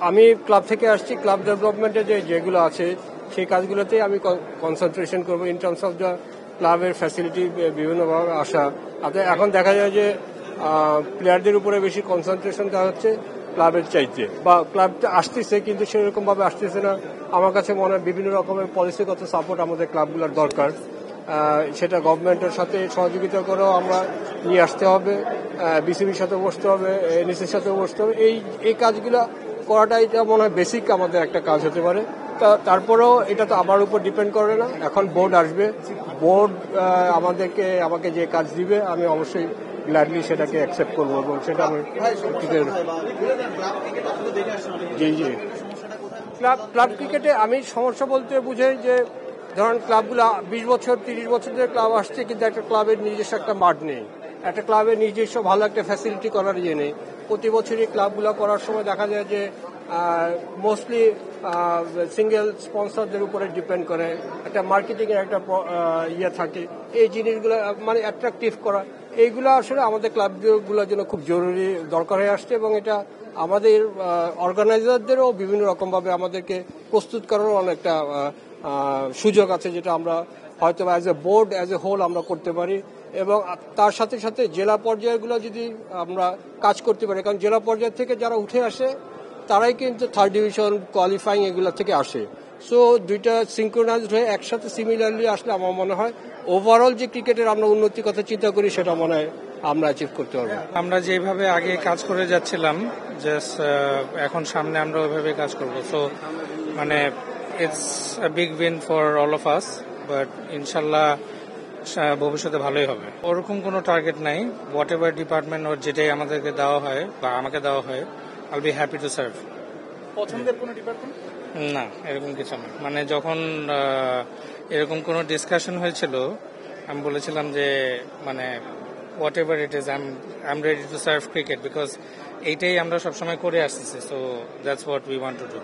আমি ক্লাব থেকে আসছি, ক্লাব ডেভেলপমেন্টে যেগুলো আছে সেই কাজগুলোতেই আমি কনসেন্ট্রেশন করবো ইন টার্মস অফ দ্য ক্লাবের ফ্যাসিলিটি বিভিন্নভাবে আসা। এখন দেখা যায় যে প্লেয়ারদের উপরে বেশি কনসেন্ট্রেশন দেওয়া হচ্ছে ক্লাবের চাইতে, বা ক্লাবটা আসতেছে কিন্তু সেরকম ভাবে আসতেছে না। আমার কাছে মনে হয় বিভিন্ন রকমের পলিসিগত সাপোর্ট আমাদের ক্লাবগুলোর দরকার। সেটা গভর্নমেন্টের সাথে সহযোগিতা করেও আমরা নিয়ে আসতে হবে, বিসিবির সাথে বসতে হবে, এনএসির সাথে বসতে হবে। এই কাজগুলো করাটা এটা মনে হয় বেসিক আমাদের একটা কাজ হতে পারে। তারপরেও এটা তো আমার উপর ডিপেন্ড করে না, এখন বোর্ড আসবে, বোর্ড আমাকে যে কাজ দিবে আমি অবশ্যই গ্ল্যাডলি সেটাকে অ্যাকসেপ্ট করবো এবং সেটা আমি জি ক্লাব ক্রিকেটে আমি সমস্যা বলতে বুঝাই যে ধরেন ক্লাবগুলো 20 বছর 30 বছর ধরে ক্লাব আসছে কিন্তু একটা ক্লাবের নিজস্ব একটা মাঠ নেই, একটা ক্লাবের নিজস্ব ভালো একটা ফ্যাসিলিটি করার ইয়ে নেই। প্রতি বছরই ক্লাবগুলো করার সময় দেখা যায় যে মোস্টলি সিঙ্গেল স্পন্সরদের উপরে ডিপেন্ড করে, একটা মার্কেটিং এর একটা ইয়ে থাকে। এই জিনিসগুলো মানে অ্যাট্রাকটিভ করা, এইগুলো আসলে আমাদের ক্লাবগুলোর জন্য খুব জরুরি দরকার হয়ে আসছে এবং এটা আমাদের অর্গানাইজারদেরও বিভিন্ন রকমভাবে আমাদেরকে প্রস্তুত করার অনেকটা সুযোগ আছে, যেটা আমরা হয়তো as a board as a whole আমরা করতে পারি। এবং তার সাথে সাথে জেলা পর্যায়গুলো যদি আমরা কাজ করতে পারি, কারণ জেলা পর্যায় থেকে যারা উঠে আসে তারাই কিন্তু থার্ড ডিভিশন কোয়ালিফাইং এগুলো থেকে আসে। সো দুইটা সিনক্রোনাইজড হয়ে একসাথে সিমিলারলি আসলে আমার মনে হয় ওভারঅল যে ক্রিকেটের আমরা উন্নতির কথা চিন্তা করি সেটা মনে হয় আমরা অ্যাচিভ করতে পারবো। আমরা যেভাবে আগে কাজ করে যাচ্ছিলাম জাস্ট এখন সামনে আমরা ওইভাবে কাজ করব। সো মানে it's a big win for all of us, but ইনশাল্লাহ ভবিষ্যতে ভালোই হবে। ওরকম কোনো টার্গেট নাই, হোয়াট এভার ডিপার্টমেন্ট ওর যেটাই আমাদেরকে দেওয়া হয় বা আমাকে দেওয়া হয়, আইল বি হ্যাপি টু সার্ভ। পছন্দের কোনো ডিপার্টমেন্ট না, এরকম কিছু না। মানে যখন এরকম কোনো ডিসকাশন হয়েছিল আমি বলেছিলাম যে মানে what ever it is I am ready to serve cricket, because এইটাই আমরা সবসময় করে আসতেছি। So that's what we want to do.